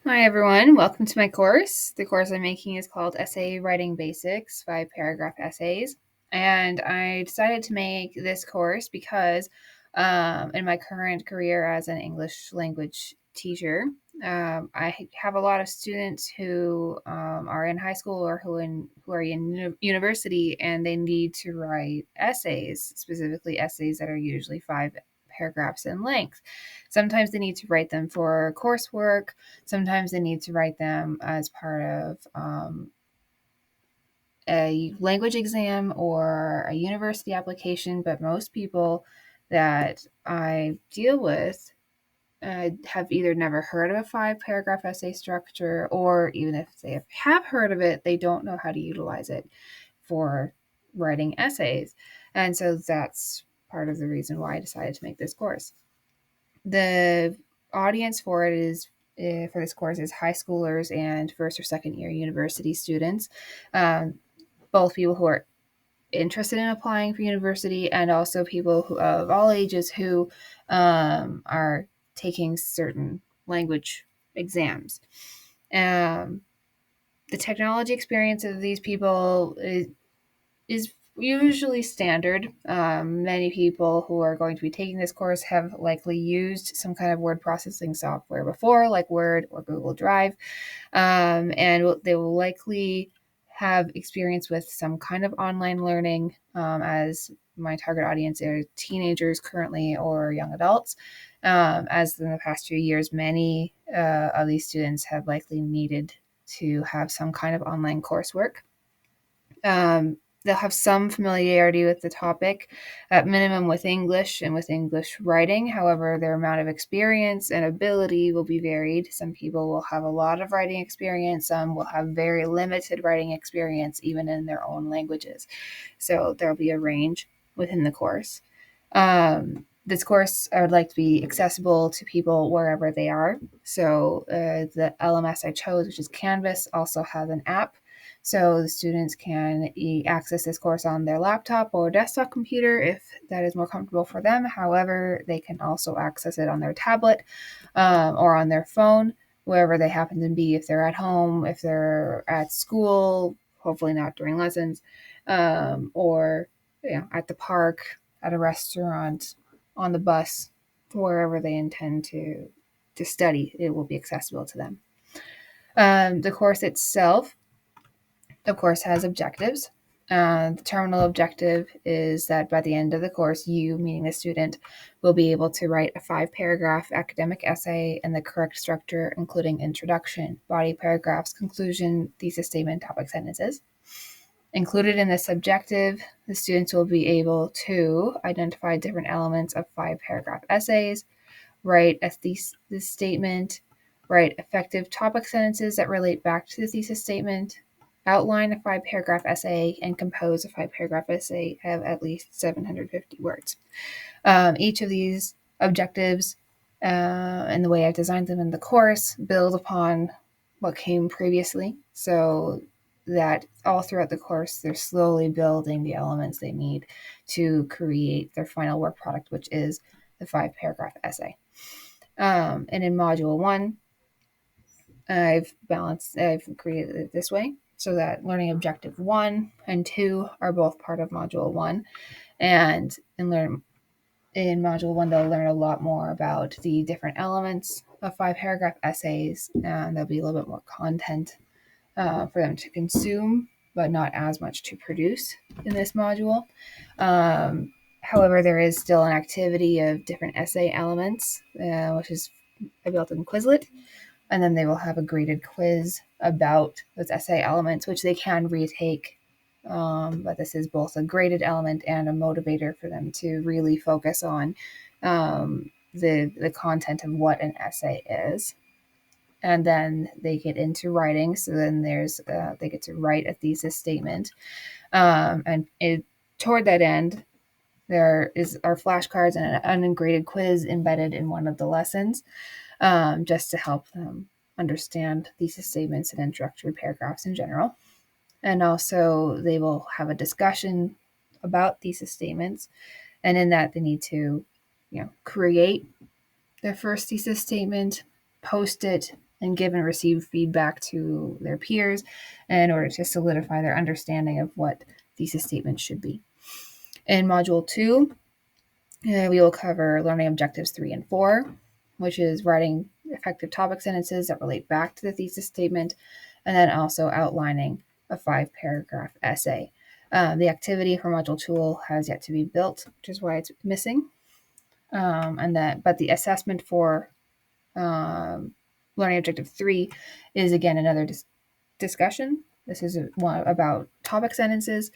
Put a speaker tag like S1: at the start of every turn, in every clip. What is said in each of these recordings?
S1: Hi everyone, welcome to my course. The course I'm making is called Essay Writing Basics, 5 paragraph essays. And I decided to make this course because in my current career as an English language teacher, I have a lot of students who are in high school or who are in university, and they need to write essays, specifically essays that are usually 5 paragraphs in length. Sometimes they need to write them for coursework. Sometimes they need to write them as part of a language exam or a university application, but most people that I deal with have either never heard of a 5 paragraph essay structure, or even if they have heard of it, they don't know how to utilize it for writing essays. And so that's part of the reason why I decided to make this course. The audience for it is for this course is high schoolers and first or second year university students, both people who are interested in applying for university and also people of all ages who are taking certain language exams. Um, the technology experience of these people is usually standard. Many people who are going to be taking this course have likely used some kind of word processing software before, like Word or Google Drive, and they will likely have experience with some kind of online learning, as my target audience are teenagers currently or young adults. As in the past few years, many of these students have likely needed to have some kind of online coursework. They'll have some familiarity with the topic, at minimum with English and with English writing. However, their amount of experience and ability will be varied. Some people will have a lot of writing experience, some will have very limited writing experience, even in their own languages. So there'll be a range within the course. This course I would like to be accessible to people wherever they are. So the LMS I chose, which is Canvas, also has an app, so the students can access this course on their laptop or desktop computer if that is more comfortable for them. However, they can also access it on their tablet or on their phone, wherever they happen to be. If they're at home, if they're at school, hopefully not during lessons, or at the park, at a restaurant, on the bus, wherever they intend to study, it will be accessible to them. The course itself, of course, has objectives. The terminal objective is that by the end of the course, you, meaning the student, will be able to write a 5 paragraph academic essay in the correct structure, including introduction, body paragraphs, conclusion, thesis statement, topic sentences. Included in this objective, the students will be able to identify different elements of 5 paragraph essays, write a thesis statement, write effective topic sentences that relate back to the thesis statement, outline a 5 paragraph essay, and compose a 5 paragraph essay of at least 750 words. Each of these objectives, and the way I've designed them in the course, build upon what came previously, so that all throughout the course they're slowly building the elements they need to create their final work product, which is the 5 paragraph essay. And in module 1, I've created it this way so that learning objective 1 and 2 are both part of module 1. And in module 1, they'll learn a lot more about the different elements of 5 paragraph essays, and there'll be a little bit more content for them to consume, but not as much to produce in this module. However, there is still an activity of different essay elements, which is a built-in Quizlet, and then they will have a graded quiz about those essay elements, which they can retake. But this is both a graded element and a motivator for them to really focus on the content of what an essay is. And then they get into writing. So then they get to write a thesis statement. Toward that end, there are flashcards and an ungraded quiz embedded in one of the lessons, just to help them understand thesis statements and introductory paragraphs in general. And also, they will have a discussion about thesis statements, and in that, they need to, create their first thesis statement, post it, and give and receive feedback to their peers in order to solidify their understanding of what thesis statements should be. In Module 2, we will cover learning objectives 3 and 4, which is writing effective topic sentences that relate back to the thesis statement, and then also outlining a 5-paragraph essay. The activity for Module 2 has yet to be built, which is why it's missing. But the assessment for learning objective 3 is again another discussion. This is one about topic sentences.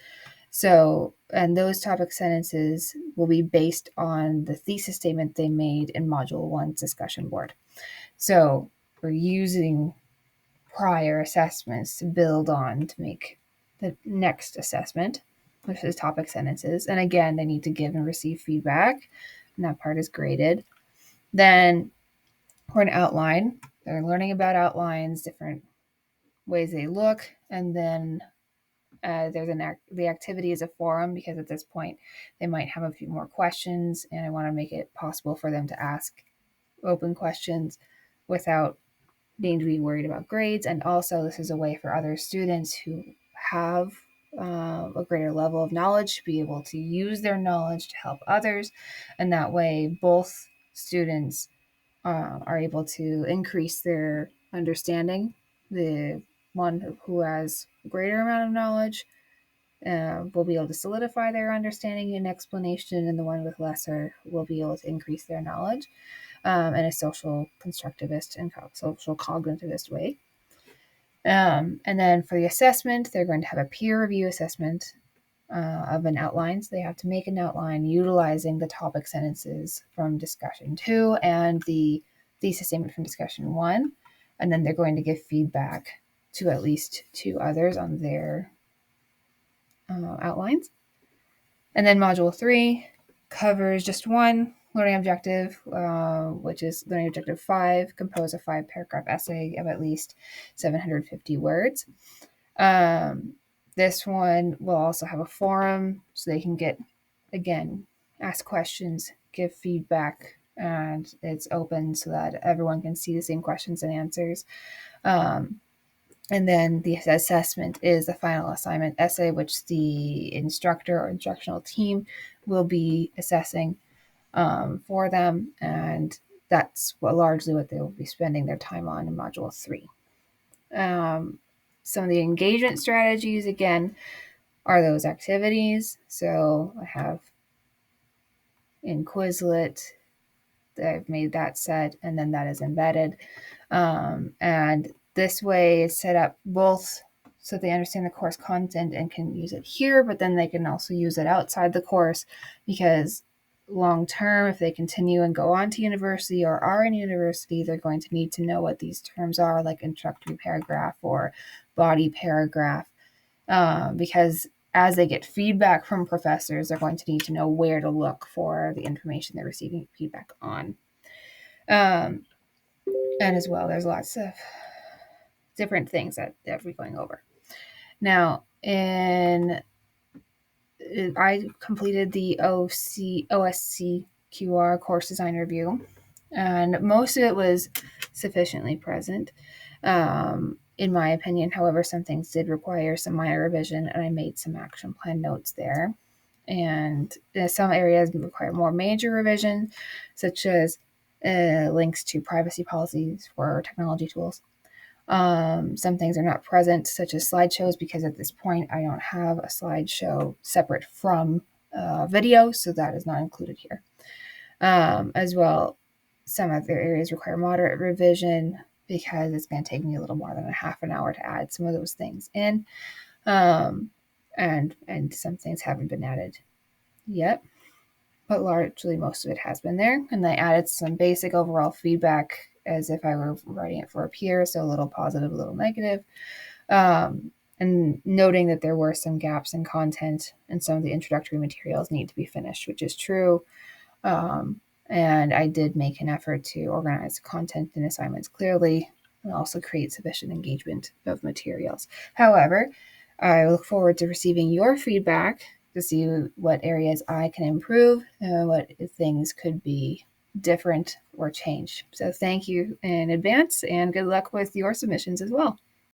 S1: So, and those topic sentences will be based on the thesis statement they made in Module 1's discussion board. So we're using prior assessments to build on to make the next assessment, which is topic sentences. And again, they need to give and receive feedback, and that part is graded. Then for an outline, they're learning about outlines, different ways they look, and then there's the activity is a forum, because at this point they might have a few more questions, and I want to make it possible for them to ask open questions without needing to be worried about grades. And also, this is a way for other students who have a greater level of knowledge to be able to use their knowledge to help others, and that way both students are able to increase their understanding. The one who has a greater amount of knowledge will be able to solidify their understanding and explanation, and the one with lesser will be able to increase their knowledge in a social constructivist and social cognitivist way. And then for the assessment, they're going to have a peer review assessment of an outline. So they have to make an outline utilizing the topic sentences from discussion 2 and the thesis statement from discussion 1. And then they're going to give feedback to at least 2 others on their outlines. And then Module 3 covers just one learning objective, which is learning objective 5, compose a 5-paragraph essay of at least 750 words. This one will also have a forum, so they can ask questions, give feedback, and it's open so that everyone can see the same questions and answers. And then the assessment is the final assignment essay, which the instructor or instructional team will be assessing for them. And that's largely what they will be spending their time on in Module 3. Some of the engagement strategies, again, are those activities. So I have in Quizlet, I've made that set, and then that is embedded. And this way is set up both so they understand the course content and can use it here, but then they can also use it outside the course, because long term, if they continue and go on to university or are in university, they're going to need to know what these terms are, like introductory paragraph or body paragraph, because as they get feedback from professors, they're going to need to know where to look for the information they're receiving feedback on. And as well, there's lots of different things that we're going over. Now, I completed the OSCQR course design review, and most of it was sufficiently present, in my opinion. However, some things did require some minor revision, and I made some action plan notes there. And some areas require more major revision, such as links to privacy policies for technology tools. Some things are not present, such as slideshows, because at this point I don't have a slideshow separate from video, so that is not included here. As well, some other areas require moderate revision, because it's going to take me a little more than a half an hour to add some of those things in. And some things haven't been added yet, but largely most of it has been there. And I added some basic overall feedback as if I were writing it for a peer, so a little positive, a little negative, and noting that there were some gaps in content and some of the introductory materials need to be finished, which is true. And I did make an effort to organize content and assignments clearly and also create sufficient engagement of materials. However, I look forward to receiving your feedback to see what areas I can improve and what things could be different or change. So thank you in advance, and good luck with your submissions as well.